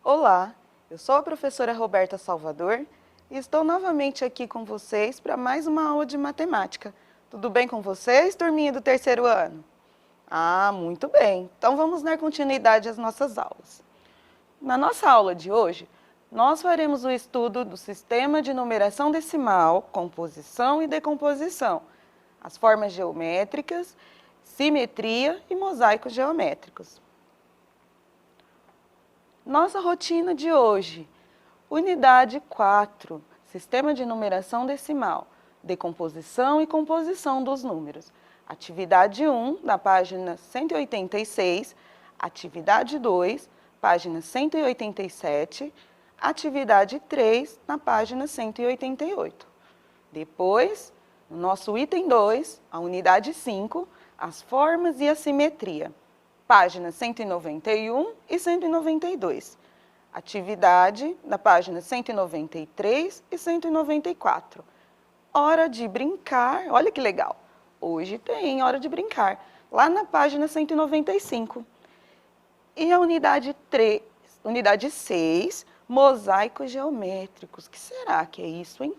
Olá, eu sou a professora Roberta Salvador e estou novamente aqui com vocês para mais uma aula de matemática. Tudo bem com vocês, turminha do terceiro ano? Ah, muito bem. Então vamos dar continuidade às nossas aulas. Na nossa aula de hoje, nós faremos o estudo do sistema de numeração decimal, composição e decomposição, as formas geométricas, simetria e mosaicos geométricos. Nossa rotina de hoje, unidade 4, sistema de numeração decimal, decomposição e composição dos números. Atividade 1, na página 186, atividade 2, página 187, atividade 3, na página 188. Depois, no nosso item 2, a unidade 5, as formas e a simetria. Páginas 191 e 192. Atividade da página 193 e 194. Hora de brincar, olha que legal. Hoje tem hora de brincar, lá na página 195. E a unidade 3, unidade 6, mosaicos geométricos. Que será que é isso, hein?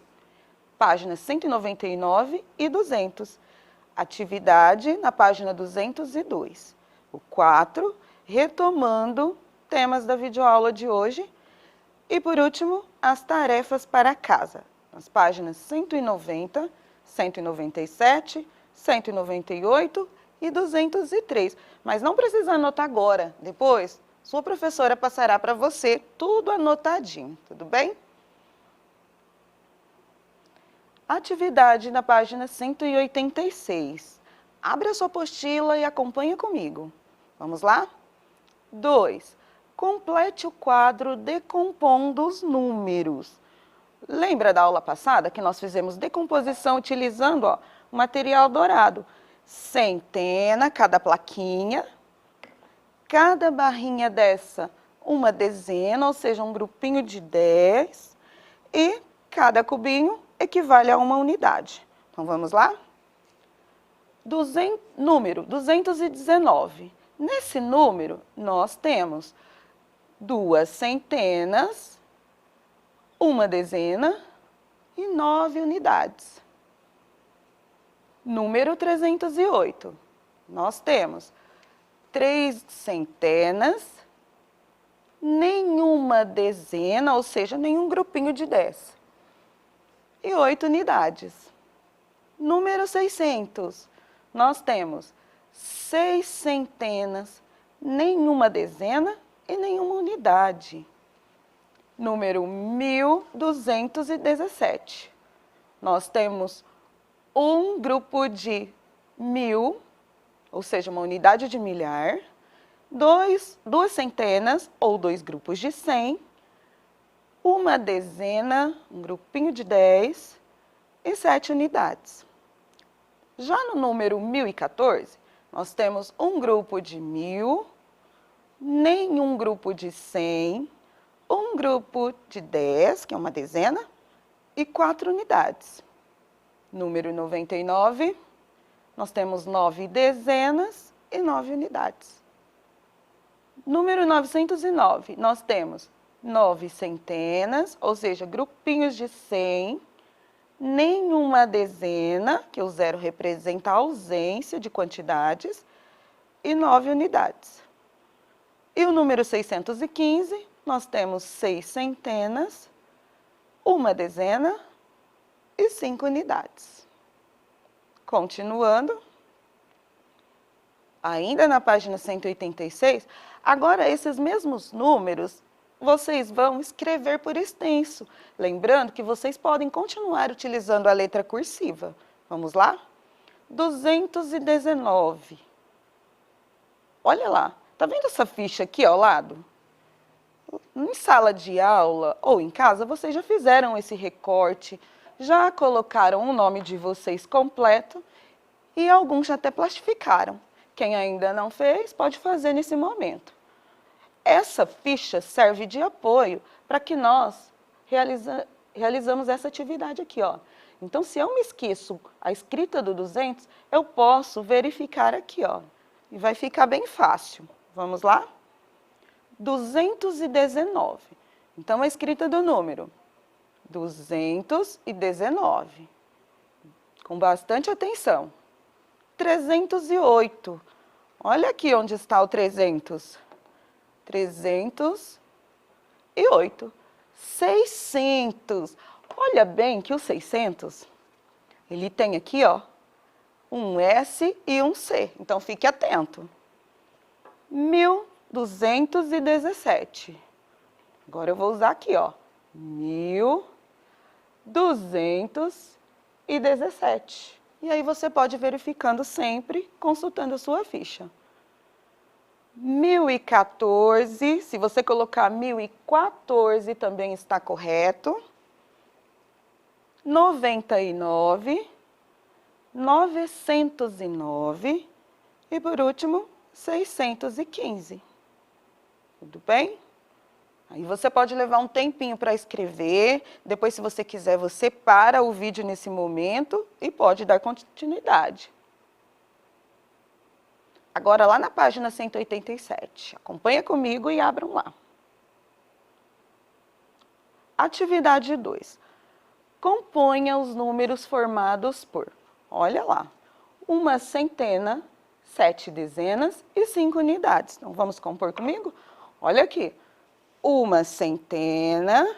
Páginas 199 e 200. Atividade na página 202. O 4, retomando temas da videoaula de hoje. E, por último, as tarefas para casa, nas páginas 190, 197, 198 e 203. Mas não precisa anotar agora, depois sua professora passará para você tudo anotadinho, tudo bem? Atividade na página 186. Abre a sua apostila e acompanha comigo. Vamos lá? 2. Complete o quadro decompondo os números. Lembra da aula passada que nós fizemos decomposição utilizando o material dourado? Centena, cada plaquinha. Cada barrinha dessa, uma dezena, ou seja, um grupinho de 10. E cada cubinho equivale a uma unidade. Então, vamos lá? Número 219. Nesse número, nós temos 2 centenas, uma dezena e 9 unidades. Número 308. Nós temos 3 centenas, nenhuma dezena, ou seja, nenhum grupinho de 10. E 8 unidades. Número 600. Nós temos 6 centenas, nenhuma dezena e nenhuma unidade. Número 1217. Nós temos um grupo de 1000, ou seja, uma unidade de milhar, 2 centenas ou 2 grupos de 100, uma dezena, um grupinho de 10 e 7 unidades. Já no número 1014, nós temos um grupo de 1000, nenhum grupo de 100, um grupo de 10, que é uma dezena, e 4 unidades. Número 99, nós temos 9 dezenas e 9 unidades. Número 909, nós temos 9 centenas, ou seja, grupinhos de 100, nenhuma dezena, que o 0 representa a ausência de quantidades, e 9 unidades. E o número 615, nós temos 6 centenas, uma dezena e 5 unidades. Continuando, ainda na página 186, agora esses mesmos números vocês vão escrever por extenso, lembrando que vocês podem continuar utilizando a letra cursiva. Vamos lá? 219. Olha lá, tá vendo essa ficha aqui ao lado? Em sala de aula ou em casa, vocês já fizeram esse recorte, já colocaram o nome de vocês completo e alguns já até plastificaram. Quem ainda não fez, pode fazer nesse momento. Essa ficha serve de apoio para que nós realizamos essa atividade aqui, ó. Então, se eu me esqueço a escrita do 200, eu posso verificar aqui, ó. E vai ficar bem fácil. Vamos lá? 219. Então, a escrita do número, 219. Com bastante atenção. 308. Olha aqui onde está o 300. 308. 600. Olha bem que o 600, ele tem aqui, ó, um S e um C. Então, fique atento. 1217. Agora eu vou usar aqui, ó, 1217. E aí você pode ir verificando sempre, consultando a sua ficha. 1014, se você colocar 1014 também está correto. 99, 909 e por último 615. Tudo bem? Aí você pode levar um tempinho para escrever, depois se você quiser você para o vídeo nesse momento e pode dar continuidade. Agora lá na página 187, acompanha comigo e abram lá. Atividade 2. Componha os números formados por, olha lá, uma centena, 7 dezenas e 5 unidades. Então, vamos compor comigo? Olha aqui, uma centena,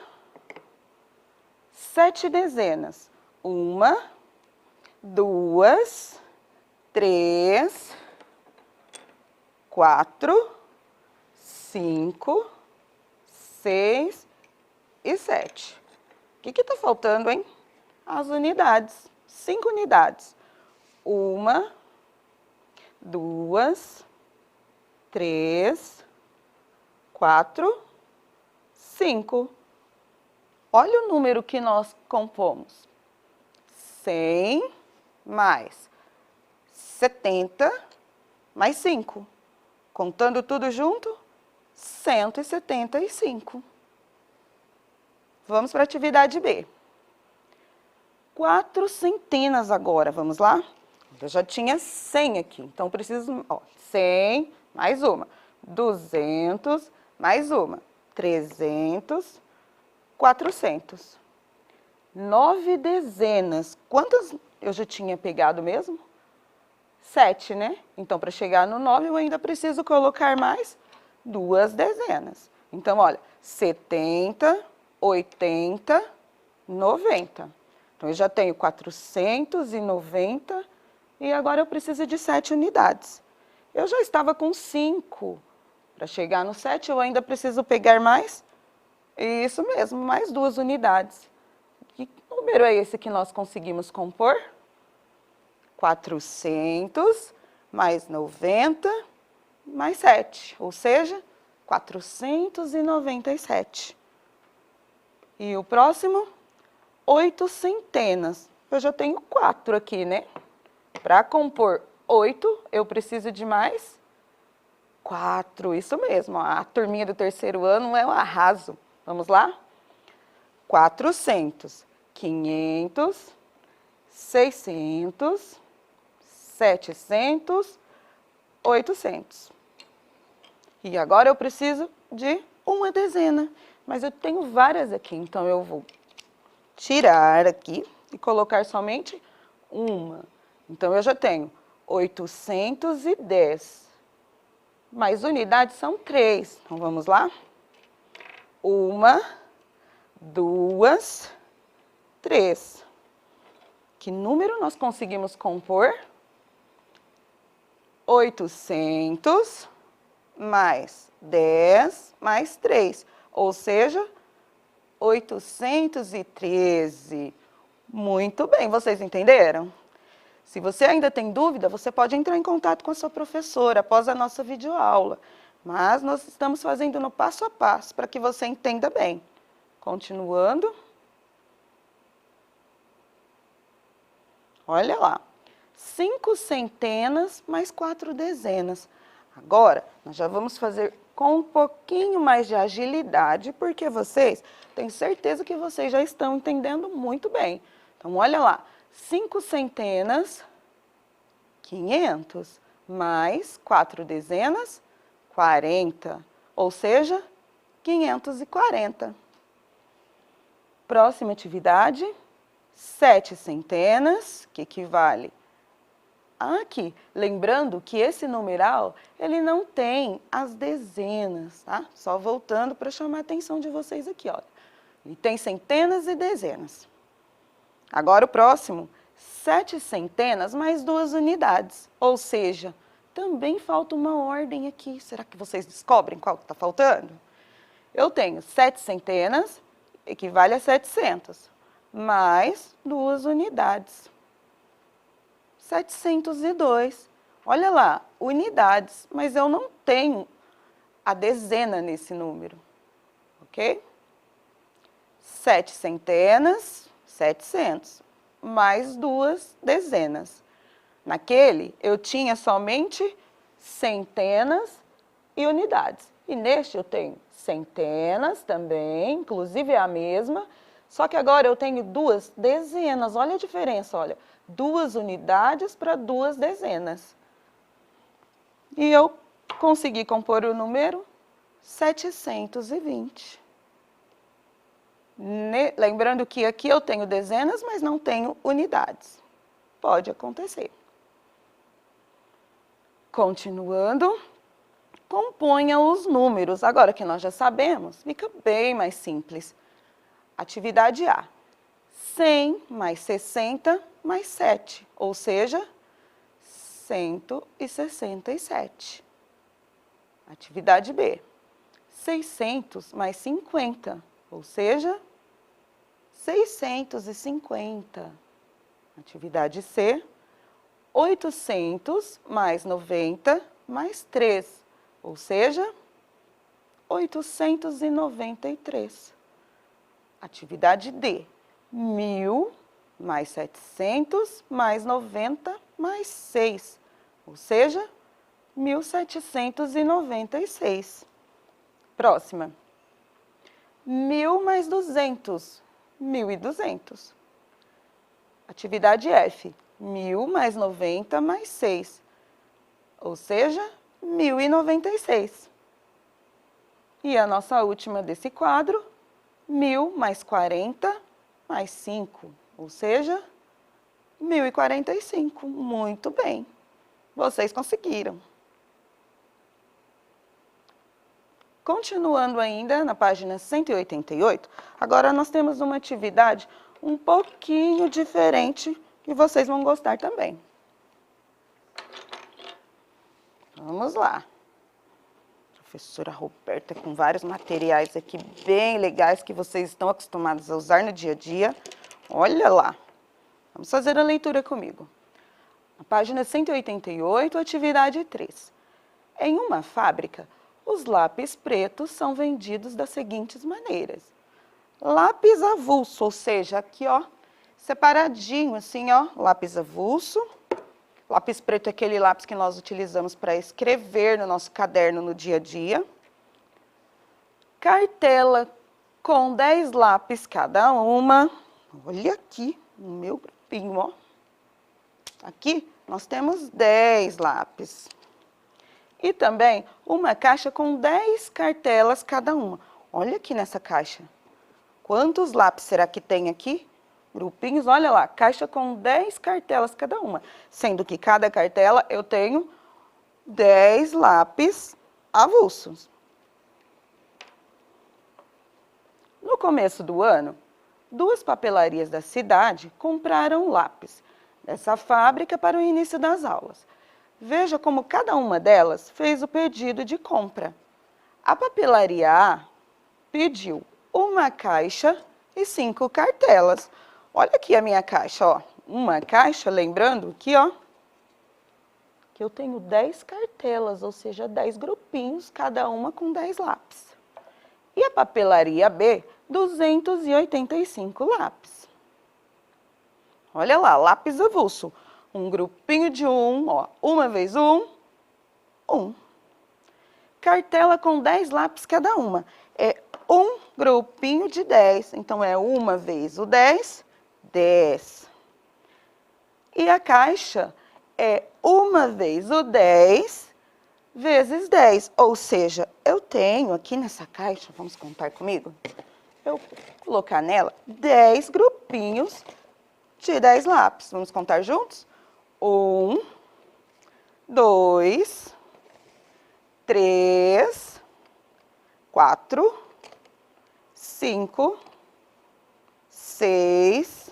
7 dezenas. 1, 2, 3, 4, 5, 6 e 7. O que está faltando, hein? As unidades. 5 unidades. 1, 2, 3, 4, 5. Olha o número que nós compomos. 100 mais 70 mais 5. Contando tudo junto, 175. Vamos para a atividade B. 4 centenas agora, vamos lá? Eu já tinha 100 aqui, então preciso, ó, 100 mais uma, 200 mais uma, 300, 400. 9 dezenas. Quantas eu já tinha pegado mesmo? 7, né? Então, para chegar no 9, eu ainda preciso colocar mais 2 dezenas. Então, olha, 70, 80, 90. Então, eu já tenho 490 e agora eu preciso de 7 unidades. Eu já estava com 5. Para chegar no 7, eu ainda preciso pegar mais? Isso mesmo, mais 2 unidades. Que número é esse que nós conseguimos compor? 400 mais 90 mais 7, ou seja, 497. E o próximo, 8 centenas. Eu já tenho 4 aqui, né? Para compor 8, eu preciso de mais 4. Isso mesmo, a turminha do terceiro ano é um arraso. Vamos lá? 400, 500, 600, 700, 800. E agora eu preciso de uma dezena. Mas eu tenho várias aqui, então eu vou tirar aqui e colocar somente uma. Então, eu já tenho 810. Mas unidades são 3. Então, vamos lá? 1, 2, 3. Que número nós conseguimos compor? 800 mais 10 mais 3. Ou seja, 813. Muito bem, vocês entenderam? Se você ainda tem dúvida, você pode entrar em contato com a sua professora após a nossa videoaula. Mas nós estamos fazendo no passo a passo para que você entenda bem. Continuando. Olha lá. 5 centenas mais 4 dezenas. Agora, nós já vamos fazer com um pouquinho mais de agilidade, porque vocês, tenho certeza que vocês já estão entendendo muito bem. Então, olha lá, 5 centenas, 500, mais 4 dezenas, 40. ou seja, 540. Próxima atividade, 7 centenas, que equivale a aqui. Lembrando que esse numeral, ele não tem as dezenas, tá? Só voltando para chamar a atenção de vocês aqui, olha. Ele tem centenas e dezenas. Agora o próximo, 7 centenas mais 2 unidades, ou seja, também falta uma ordem aqui. Será que vocês descobrem qual está faltando? Eu tenho 7 centenas, equivale a 700, mais 2 unidades. 702. Olha lá, unidades, mas eu não tenho a dezena nesse número, ok? 7 centenas, 700, mais 2 dezenas. Naquele, eu tinha somente centenas e unidades. E neste eu tenho centenas também, inclusive é a mesma, só que agora eu tenho 2 dezenas. Olha a diferença, olha. 2 unidades para 2 dezenas. E eu consegui compor o número 720. Lembrando que aqui eu tenho dezenas, mas não tenho unidades. Pode acontecer. Continuando, componha os números. Agora que nós já sabemos, fica bem mais simples. Atividade A. 100 mais 60 mais 7, ou seja, 167. Atividade B. 600 mais 50, ou seja, 650. Atividade C. 800 mais 90 mais 3, ou seja, 893. Atividade D. 1000 mais 700 mais 90 mais 6, ou seja, 1796. Próxima. 1000 mais 200, 1200. Atividade F. 1000 mais 90 mais 6, ou seja, 1096. E a nossa última desse quadro, 1000 mais 40 mais 5, ou seja, 1045. Muito bem, vocês conseguiram. Continuando ainda na página 188, agora nós temos uma atividade um pouquinho diferente que vocês vão gostar também. Vamos lá. Professora Roberta com vários materiais aqui bem legais que vocês estão acostumados a usar no dia a dia. Olha lá. Vamos fazer a leitura comigo. Na página 188, atividade 3. Em uma fábrica, os lápis pretos são vendidos das seguintes maneiras. Lápis avulso, ou seja, aqui, ó, separadinho, assim, ó, lápis avulso. Lápis preto é aquele lápis que nós utilizamos para escrever no nosso caderno no dia a dia. Cartela com 10 lápis cada uma. Olha aqui, no meu grupinho, ó. Aqui nós temos 10 lápis. E também uma caixa com 10 cartelas cada uma. Olha aqui nessa caixa. Quantos lápis será que tem aqui? Grupinhos, olha lá, caixa com 10 cartelas cada uma. Sendo que cada cartela eu tenho 10 lápis avulsos. No começo do ano, 2 papelarias da cidade compraram lápis dessa fábrica para o início das aulas. Veja como cada uma delas fez o pedido de compra. A papelaria A pediu uma caixa e 5 cartelas. Olha aqui a minha caixa, ó. Uma caixa, lembrando aqui, ó, que eu tenho 10 cartelas, ou seja, 10 grupinhos, cada uma com 10 lápis. E a papelaria B, 285 lápis. Olha lá, lápis avulso. Um grupinho de 1, ó, uma vez 1, 1. Cartela com 10 lápis cada uma. É um grupinho de 10, então é uma vez o 10, 10. E a caixa é uma vez o 10, vezes 10. Ou seja, eu tenho aqui nessa caixa, vamos contar comigo? Eu vou colocar nela 10 grupinhos de 10 lápis. Vamos contar juntos? 1, 2, 3, 4, 5, 6,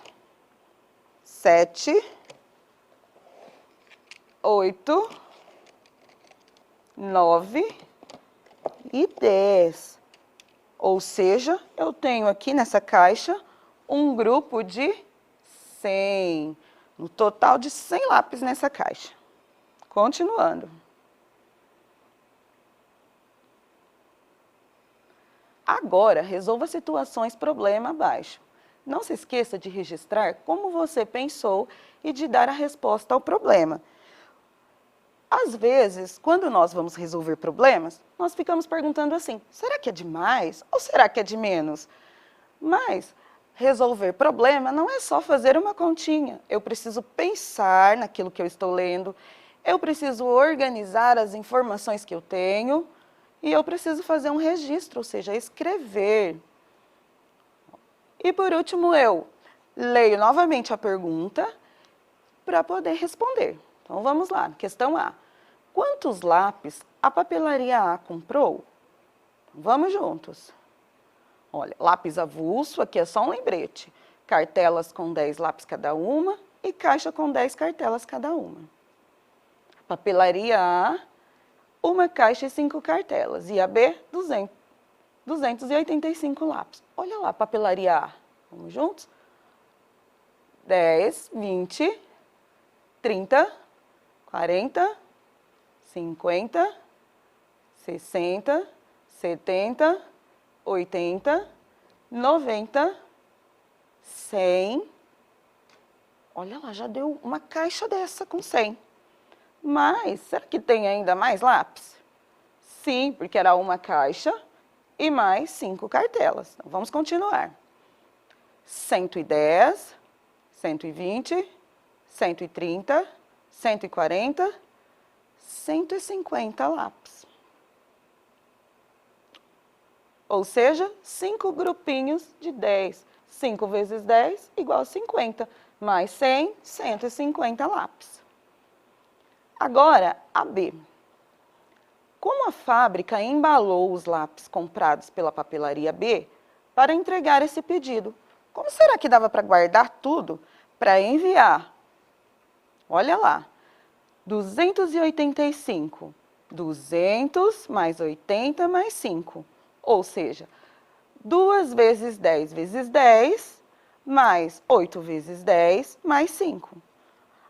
7, 8, 9 e 10. Ou seja, eu tenho aqui nessa caixa um grupo de 100. No total de 100 lápis nessa caixa. Continuando. Agora, resolva situações problema abaixo. Não se esqueça de registrar como você pensou e de dar a resposta ao problema. Às vezes, quando nós vamos resolver problemas, nós ficamos perguntando assim, será que é de mais ou será que é de menos? Mas resolver problema não é só fazer uma continha. Eu preciso pensar naquilo que eu estou lendo, eu preciso organizar as informações que eu tenho e eu preciso fazer um registro, ou seja, escrever. E por último, eu leio novamente a pergunta para poder responder. Então vamos lá, questão A. Quantos lápis a papelaria A comprou? Vamos juntos. Olha, lápis avulso, aqui é só um lembrete. Cartelas com 10 lápis cada uma e caixa com 10 cartelas cada uma. Papelaria A, uma caixa e 5 cartelas. E a B, 285 lápis. Olha lá, papelaria A. Vamos juntos? 10, 20, 30, 40, 50, 60, 70, 80, 90, 100. Olha lá, já deu uma caixa dessa com 100. Mas, será que tem ainda mais lápis? Sim, porque era uma caixa e mais 5 cartelas. Então, vamos continuar. 110, 120, 130, 140, 150 lápis. Ou seja, 5 grupinhos de 10. 5 vezes 10 igual a 50. Mais 100, 150 lápis. Agora, a B. Como a fábrica embalou os lápis comprados pela papelaria B para entregar esse pedido? Como será que dava para guardar tudo para enviar? Olha lá. 285. 200 mais 80 mais 5. Ou seja, 2 vezes 10 vezes 10, mais 8 vezes 10, mais 5.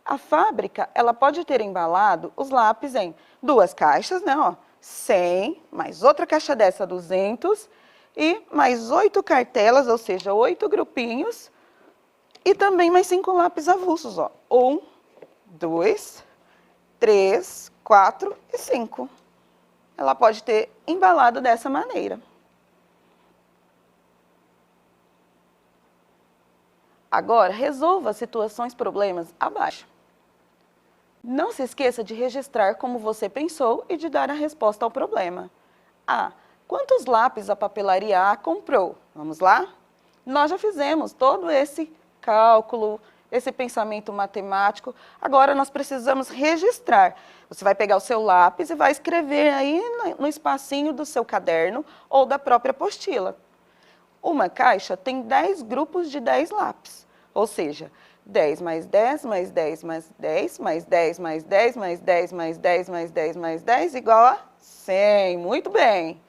A fábrica, ela pode ter embalado os lápis em 2 caixas, né, ó, 100, mais outra caixa dessa, 200, e mais 8 cartelas, ou seja, 8 grupinhos, e também mais 5 lápis avulsos, ó, 1, 2, 3, 4 e 5. Ela pode ter embalado dessa maneira. Agora, resolva situações, problemas abaixo. Não se esqueça de registrar como você pensou e de dar a resposta ao problema. A. Quantos lápis a papelaria A comprou? Vamos lá? Nós já fizemos todo esse cálculo, esse pensamento matemático. Agora nós precisamos registrar. Você vai pegar o seu lápis e vai escrever aí no espacinho do seu caderno ou da própria apostila. Uma caixa tem 10 grupos de 10 lápis, ou seja, 10 mais 10 mais 10 mais 10 mais 10 mais 10 mais 10 mais 10 mais 10 mais 10 igual a 100. Muito bem.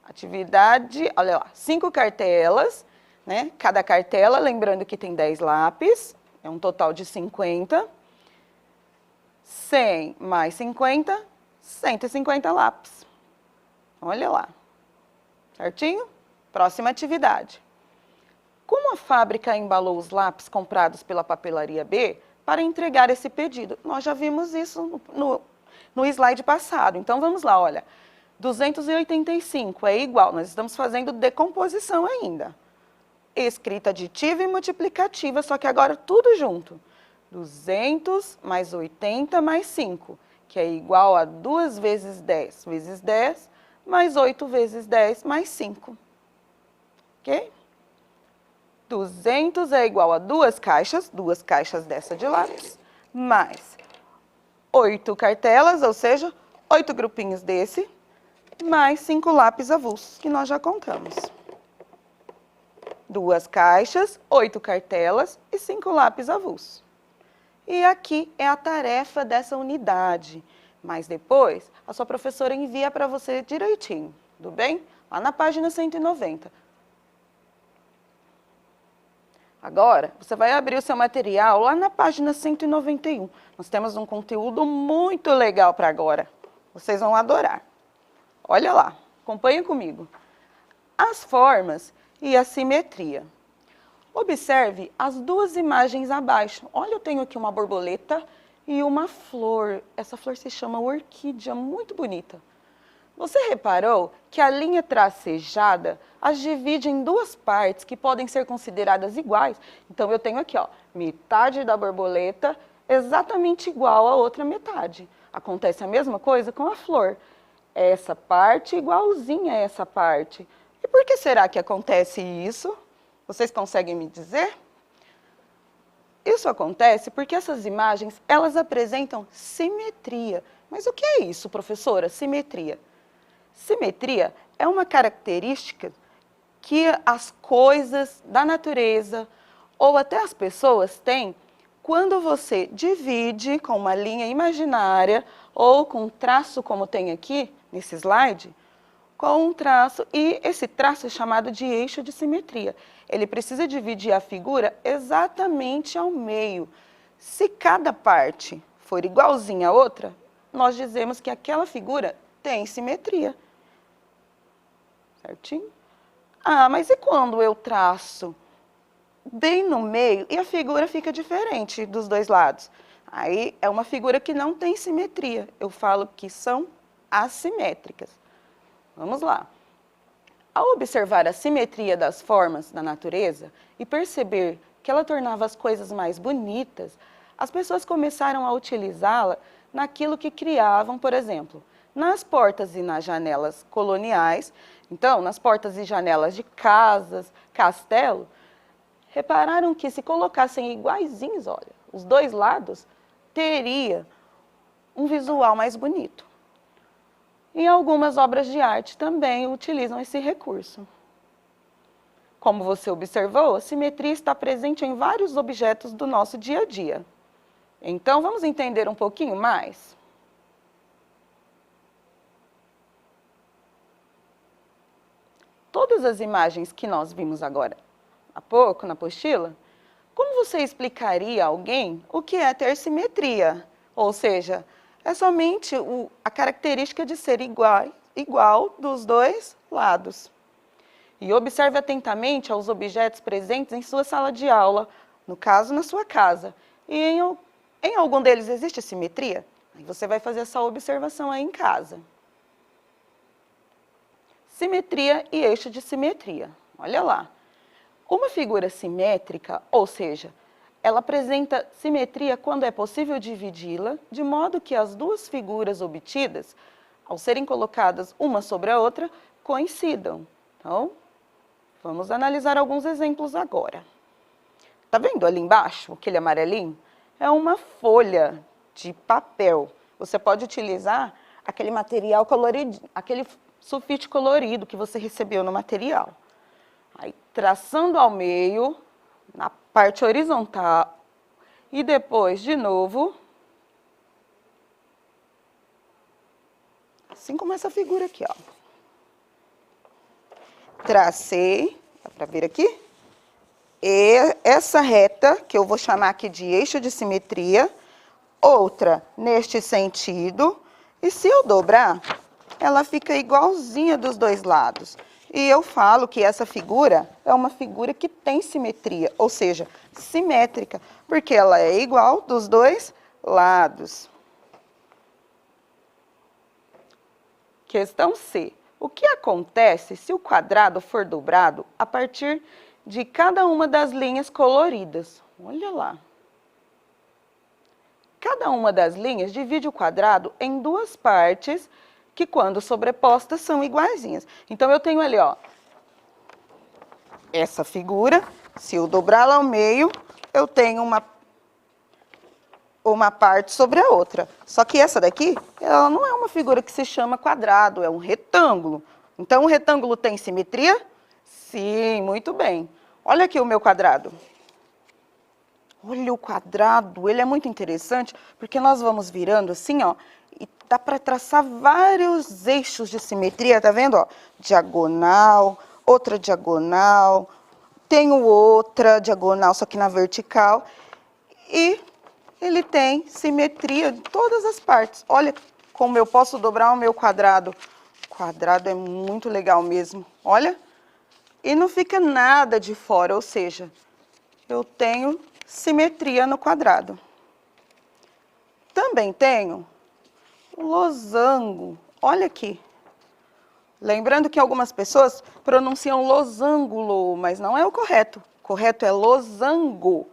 Atividade, olha lá, 5 cartelas, né? Cada cartela, lembrando que tem 10 lápis, é um total de 50. 100 mais 50, 150 lápis. Olha lá. Certinho? Próxima atividade. Como a fábrica embalou os lápis comprados pela papelaria B para entregar esse pedido? Nós já vimos isso no slide passado. Então, vamos lá, olha. 285 é igual, nós estamos fazendo decomposição ainda. Escrita aditiva e multiplicativa, só que agora tudo junto. 200 mais 80 mais 5, que é igual a 2 vezes 10 vezes 10, mais 8 vezes 10 mais 5. Ok? 200 é igual a 2 caixas dessa de lápis, mais 8 cartelas, ou seja, 8 grupinhos desse, mais 5 lápis avulsos, que nós já contamos. 2 caixas, 8 cartelas e 5 lápis avulsos. E aqui é a tarefa dessa unidade, mas depois a sua professora envia para você direitinho, tudo bem? Lá na página 190. Agora, você vai abrir o seu material lá na página 191. Nós temos um conteúdo muito legal para agora. Vocês vão adorar. Olha lá, acompanha comigo. As formas e a simetria. Observe as duas imagens abaixo. Olha, eu tenho aqui uma borboleta e uma flor. Essa flor se chama orquídea, muito bonita. Você reparou que a linha tracejada as divide em duas partes que podem ser consideradas iguais? Então, eu tenho aqui, ó, metade da borboleta exatamente igual à outra metade. Acontece a mesma coisa com a flor. Essa parte igualzinha a essa parte. E por que será que acontece isso? Vocês conseguem me dizer? Isso acontece porque essas imagens, elas apresentam simetria. Mas o que é isso, professora? Simetria. Simetria é uma característica que as coisas da natureza ou até as pessoas têm quando você divide com uma linha imaginária ou com um traço como tem aqui nesse slide, com um traço, e esse traço é chamado de eixo de simetria. Ele precisa dividir a figura exatamente ao meio. Se cada parte for igualzinha à outra, nós dizemos que aquela figura tem simetria. Certinho? Ah, mas e quando eu traço bem no meio e a figura fica diferente dos dois lados? Aí é uma figura que não tem simetria. Eu falo que são assimétricas. Vamos lá. Ao observar a simetria das formas da natureza e perceber que ela tornava as coisas mais bonitas, as pessoas começaram a utilizá-la naquilo que criavam, por exemplo, nas portas e nas janelas coloniais. Então, nas portas e janelas de casas, castelo, repararam que se colocassem iguaizinhos, olha, os dois lados, teria um visual mais bonito. E algumas obras de arte também utilizam esse recurso. Como você observou, a simetria está presente em vários objetos do nosso dia a dia. Então, vamos entender um pouquinho mais? Todas as imagens que nós vimos agora há pouco na apostila, como você explicaria a alguém o que é ter simetria? Ou seja, é somente a característica de ser igual dos dois lados. E observe atentamente aos objetos presentes em sua sala de aula, no caso, na sua casa. E em algum deles existe simetria? Aí você vai fazer essa observação aí em casa. Simetria e eixo de simetria. Olha lá. Uma figura simétrica, ou seja, ela apresenta simetria quando é possível dividi-la, de modo que as duas figuras obtidas, ao serem colocadas uma sobre a outra, coincidam. Então, vamos analisar alguns exemplos agora. Tá vendo ali embaixo, aquele amarelinho? É uma folha de papel. Você pode utilizar aquele material colorido, aquele sulfite colorido que você recebeu no material. Aí, traçando ao meio, na parte horizontal, e depois, de novo, assim como essa figura aqui, ó. Tracei, dá para ver aqui? E essa reta, que eu vou chamar aqui de eixo de simetria, outra neste sentido, e se eu dobrar, ela fica igualzinha dos dois lados. E eu falo que essa figura é uma figura que tem simetria, ou seja, simétrica, porque ela é igual dos dois lados. Questão C. O que acontece se o quadrado for dobrado a partir de cada uma das linhas coloridas? Olha lá. Cada uma das linhas divide o quadrado em duas partes que, quando sobrepostas, são iguaizinhas. Então, eu tenho ali, ó, essa figura. Se eu dobrá-la ao meio, eu tenho uma parte sobre a outra. Só que essa daqui, ela não é uma figura que se chama quadrado, é um retângulo. Então, o retângulo tem simetria? Sim, muito bem. Olha aqui o meu quadrado. Olha o quadrado, ele é muito interessante, porque nós vamos virando assim, ó, e dá para traçar vários eixos de simetria, tá vendo, ó? Diagonal, outra diagonal, tenho outra diagonal, só que na vertical, e ele tem simetria em todas as partes. Olha como eu posso dobrar o meu quadrado. O quadrado é muito legal mesmo, olha. E não fica nada de fora, ou seja, eu tenho simetria no quadrado. Também tenho losango, olha aqui. Lembrando que algumas pessoas pronunciam losango, mas não é o correto. O correto é losango.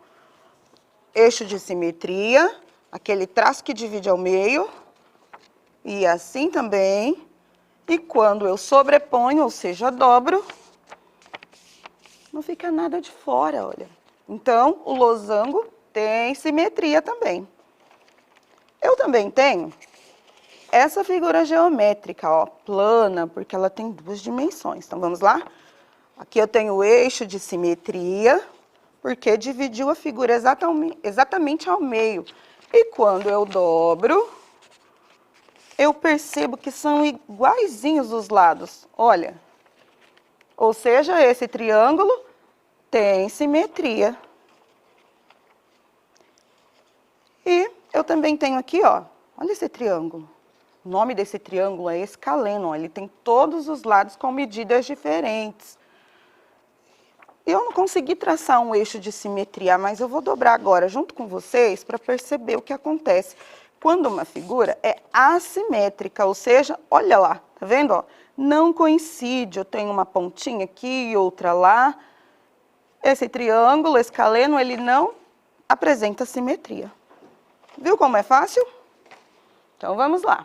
Eixo de simetria, aquele traço que divide ao meio, e assim também. E quando eu sobreponho, ou seja, dobro, não fica nada de fora, olha. Então, o losango tem simetria também. Eu também tenho essa figura geométrica, ó, plana, porque ela tem duas dimensões. Então, vamos lá? Aqui eu tenho o eixo de simetria, porque dividiu a figura exatamente ao meio. E quando eu dobro, eu percebo que são iguaizinhos os lados. Olha, ou seja, esse triângulo tem simetria. E eu também tenho aqui, ó, olha esse triângulo. O nome desse triângulo é escaleno, ó, ele tem todos os lados com medidas diferentes. Eu não consegui traçar um eixo de simetria, mas eu vou dobrar agora junto com vocês para perceber o que acontece quando uma figura é assimétrica, ou seja, olha lá, tá vendo? Ó? Não coincide, eu tenho uma pontinha aqui e outra lá. Esse triângulo escaleno, ele não apresenta simetria. Viu como é fácil? Então, vamos lá.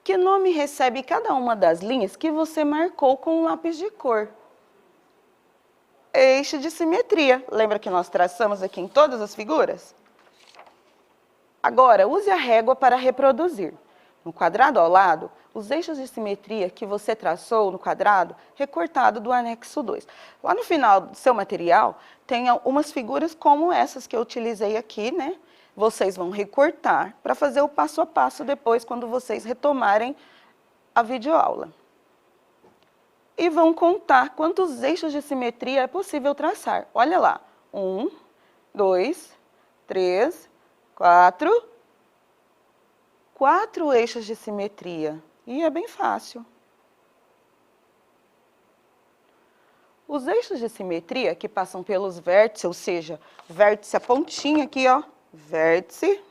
Que nome recebe cada uma das linhas que você marcou com um lápis de cor? Eixo de simetria. Lembra que nós traçamos aqui em todas as figuras? Agora, use a régua para reproduzir. No quadrado ao lado, os eixos de simetria que você traçou no quadrado recortado do anexo 2. Lá no final do seu material, tem umas figuras como essas que eu utilizei aqui, né? Vocês vão recortar para fazer o passo a passo depois, quando vocês retomarem a videoaula. E vão contar quantos eixos de simetria é possível traçar. Olha lá, 1, 2, 3, 4... 4 eixos de simetria, e é bem fácil. Os eixos de simetria que passam pelos vértices, ou seja, vértice a pontinha aqui, ó, vértice,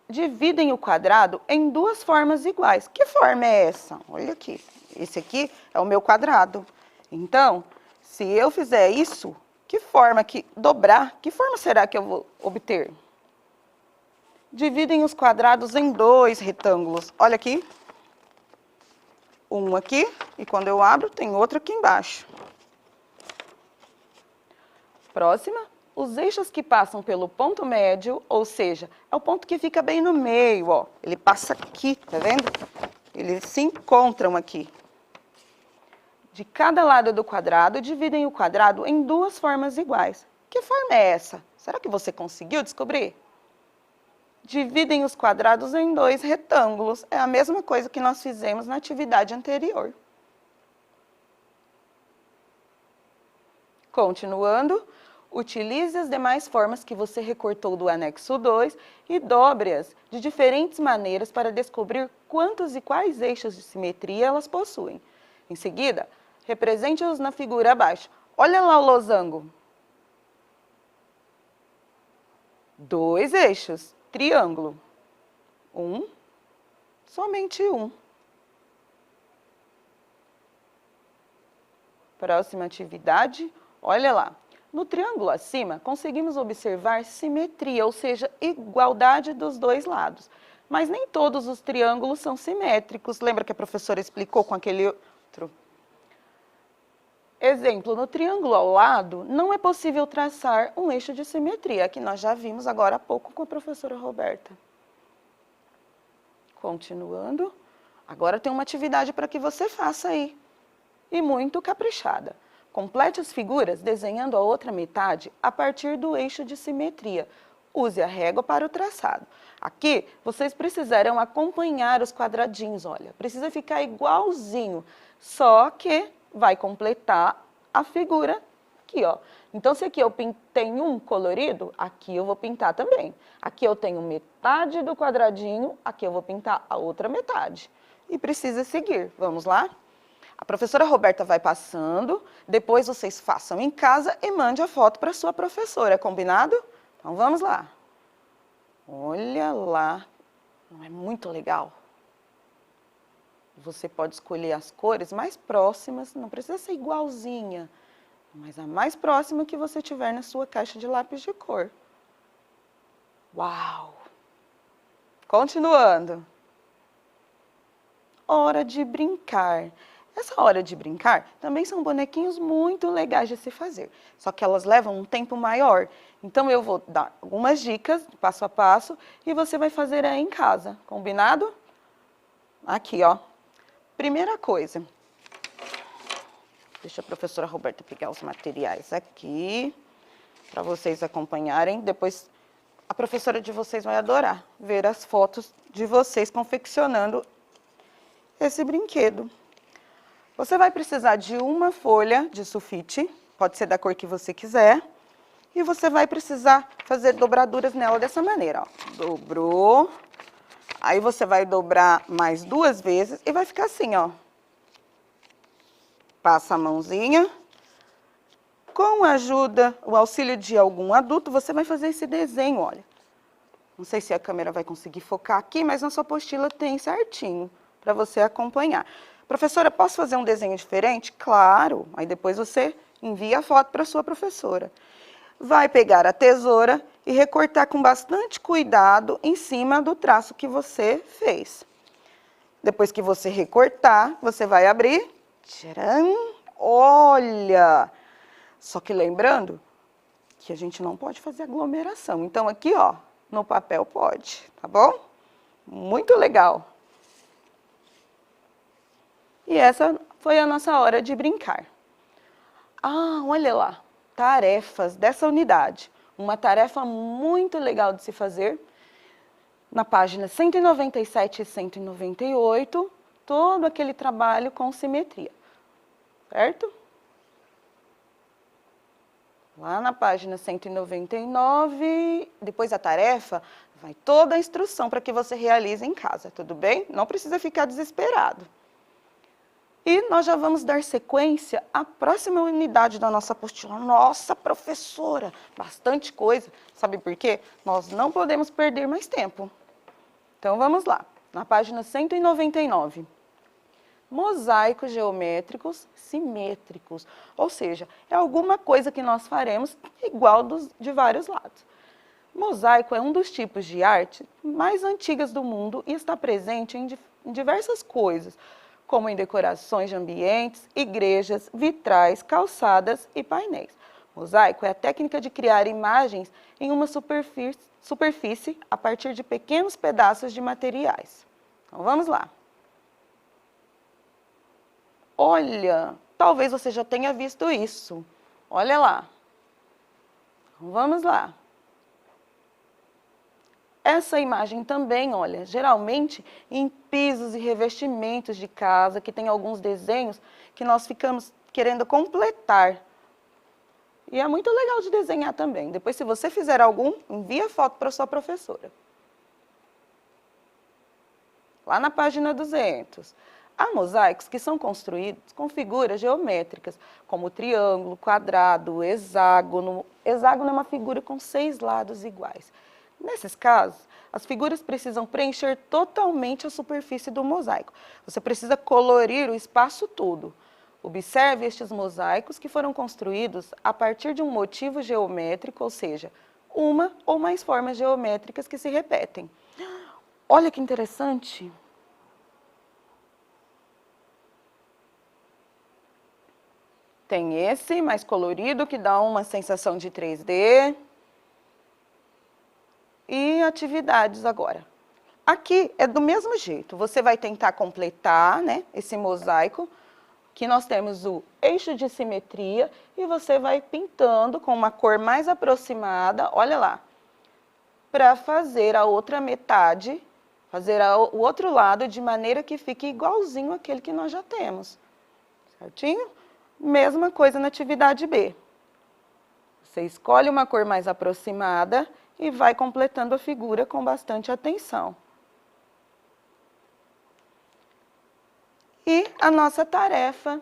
dividem o quadrado em duas formas iguais. Que forma é essa? Olha aqui, esse aqui é o meu quadrado. Então, se eu fizer isso, que forma que dobrar, que forma será que eu vou obter? Dividem os quadrados em dois retângulos. Olha aqui. Um aqui, e quando eu abro, tem outro aqui embaixo. Próxima, os eixos que passam pelo ponto médio, ou seja, é o ponto que fica bem no meio, ó. Ele passa aqui, tá vendo? Eles se encontram aqui. De cada lado do quadrado, dividem o quadrado em duas formas iguais. Que forma é essa? Será que você conseguiu descobrir? Dividem os quadrados em dois retângulos. É a mesma coisa que nós fizemos na atividade anterior. Continuando, utilize as demais formas que você recortou do anexo 2 e dobre-as de diferentes maneiras para descobrir quantos e quais eixos de simetria elas possuem. Em seguida, represente-os na figura abaixo. Olha lá o losango. 2 eixos. Triângulo. Somente um. Próxima atividade, olha lá. No triângulo acima, conseguimos observar simetria, ou seja, igualdade dos dois lados. Mas nem todos os triângulos são simétricos. Lembra que a professora explicou com aquele outro? Exemplo, no triângulo ao lado, não é possível traçar um eixo de simetria, que nós já vimos agora há pouco com a professora Roberta. Continuando, agora tem uma atividade para que você faça aí, e muito caprichada. Complete as figuras desenhando a outra metade a partir do eixo de simetria. Use a régua para o traçado. Aqui, vocês precisarão acompanhar os quadradinhos, olha, precisa ficar igualzinho, só que vai completar a figura aqui, ó. Então, se aqui eu tenho um colorido, aqui eu vou pintar também. Aqui eu tenho metade do quadradinho, aqui eu vou pintar a outra metade. E precisa seguir. Vamos lá? A professora Roberta vai passando, depois vocês façam em casa e mande a foto para sua professora, combinado? Então, vamos lá. Olha lá, não é muito legal? Você pode escolher as cores mais próximas, não precisa ser igualzinha, mas a mais próxima que você tiver na sua caixa de lápis de cor. Uau! Continuando. Hora de brincar. Essa hora de brincar também são bonequinhos muito legais de se fazer, só que elas levam um tempo maior. Então eu vou dar algumas dicas, passo a passo, e você vai fazer aí em casa, combinado? Aqui, ó. Primeira coisa, deixa a professora Roberta pegar os materiais aqui, para vocês acompanharem. Depois a professora de vocês vai adorar ver as fotos de vocês confeccionando esse brinquedo. Você vai precisar de uma folha de sulfite, pode ser da cor que você quiser, e você vai precisar fazer dobraduras nela dessa maneira, ó. Dobrou, aí você vai dobrar mais 2 vezes e vai ficar assim, ó. Passa a mãozinha. Com a ajuda, o auxílio de algum adulto, você vai fazer esse desenho, olha. Não sei se a câmera vai conseguir focar aqui, mas na sua apostila tem certinho, para você acompanhar. Professora, posso fazer um desenho diferente? Claro, aí depois você envia a foto para a sua professora. Vai pegar a tesoura e recortar com bastante cuidado em cima do traço que você fez. Depois que você recortar, você vai abrir. Tcharam! Olha! Só que lembrando que a gente não pode fazer aglomeração. Então aqui, ó, no papel pode, tá bom? Muito legal! E essa foi a nossa hora de brincar. Ah, olha lá, tarefas dessa unidade. Uma tarefa muito legal de se fazer. Na página 197 e 198, todo aquele trabalho com simetria, certo? Lá na página 199, depois da tarefa, vai toda a instrução para que você realize em casa, tudo bem? Não precisa ficar desesperado. E nós já vamos dar sequência à próxima unidade da nossa apostila. Nossa, professora, bastante coisa. Sabe por quê? Nós não podemos perder mais tempo. Então, vamos lá. Na página 199. Mosaicos geométricos simétricos. Ou seja, é alguma coisa que nós faremos igual de vários lados. Mosaico é um dos tipos de arte mais antigas do mundo e está presente em diversas coisas, como em decorações de ambientes, igrejas, vitrais, calçadas e painéis. Mosaico é a técnica de criar imagens em uma superfície a partir de pequenos pedaços de materiais. Então, vamos lá. Olha, talvez você já tenha visto isso. Olha lá. Então, vamos lá. Essa imagem também, olha, geralmente em pisos e revestimentos de casa, que tem alguns desenhos que nós ficamos querendo completar. E é muito legal de desenhar também. Depois, se você fizer algum, envia foto para sua professora. Lá na página 200. Há mosaicos que são construídos com figuras geométricas, como triângulo, quadrado, hexágono. Hexágono é uma figura com 6 lados iguais. Nesses casos, as figuras precisam preencher totalmente a superfície do mosaico. Você precisa colorir o espaço todo. Observe estes mosaicos que foram construídos a partir de um motivo geométrico, ou seja, uma ou mais formas geométricas que se repetem. Olha que interessante! Tem esse mais colorido que dá uma sensação de 3D. E atividades agora. Aqui é do mesmo jeito, você vai tentar completar, né, esse mosaico, que nós temos o eixo de simetria, e você vai pintando com uma cor mais aproximada, olha lá, para fazer a outra metade, fazer o outro lado de maneira que fique igualzinho àquele que nós já temos, certinho? Mesma coisa na atividade B. Você escolhe uma cor mais aproximada e vai completando a figura com bastante atenção. E a nossa tarefa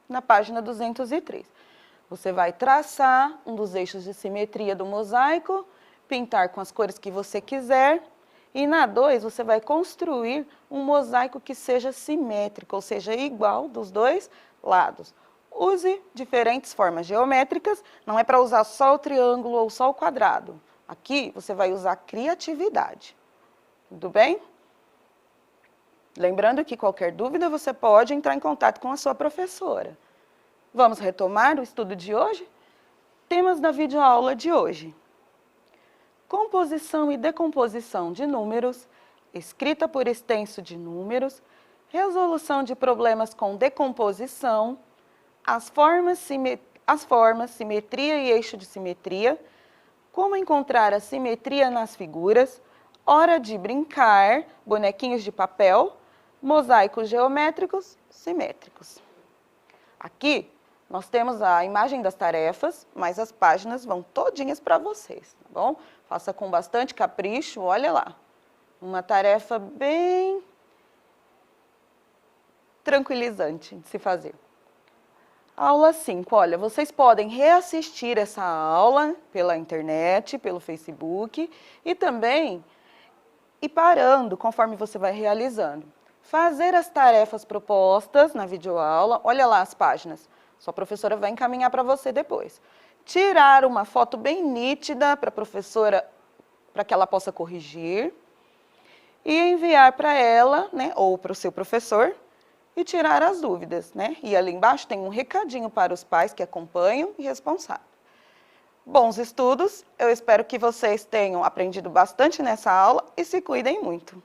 na página 203. Você vai traçar um dos eixos de simetria do mosaico, pintar com as cores que você quiser, e na 2 você vai construir um mosaico que seja simétrico, ou seja, igual dos dois lados. Use diferentes formas geométricas, não é para usar só o triângulo ou só o quadrado. Aqui você vai usar criatividade, tudo bem? Lembrando que qualquer dúvida você pode entrar em contato com a sua professora. Vamos retomar o estudo de hoje? Temas da videoaula de hoje. Composição e decomposição de números, escrita por extenso de números, resolução de problemas com decomposição, as formas, simetria e eixo de simetria, como encontrar a simetria nas figuras, hora de brincar, bonequinhos de papel, mosaicos geométricos, simétricos. Aqui nós temos a imagem das tarefas, mas as páginas vão todinhas para vocês, tá bom? Faça com bastante capricho, olha lá. Uma tarefa bem tranquilizante de se fazer. Aula 5, olha, vocês podem reassistir essa aula pela internet, pelo Facebook e também ir parando conforme você vai realizando. Fazer as tarefas propostas na videoaula, olha lá as páginas, sua professora vai encaminhar para você depois. Tirar uma foto bem nítida para a professora, para que ela possa corrigir e enviar para ela, né, ou para o seu professor, e tirar as dúvidas, né? E ali embaixo tem um recadinho para os pais que acompanham e responsáveis. Bons estudos, eu espero que vocês tenham aprendido bastante nessa aula e se cuidem muito.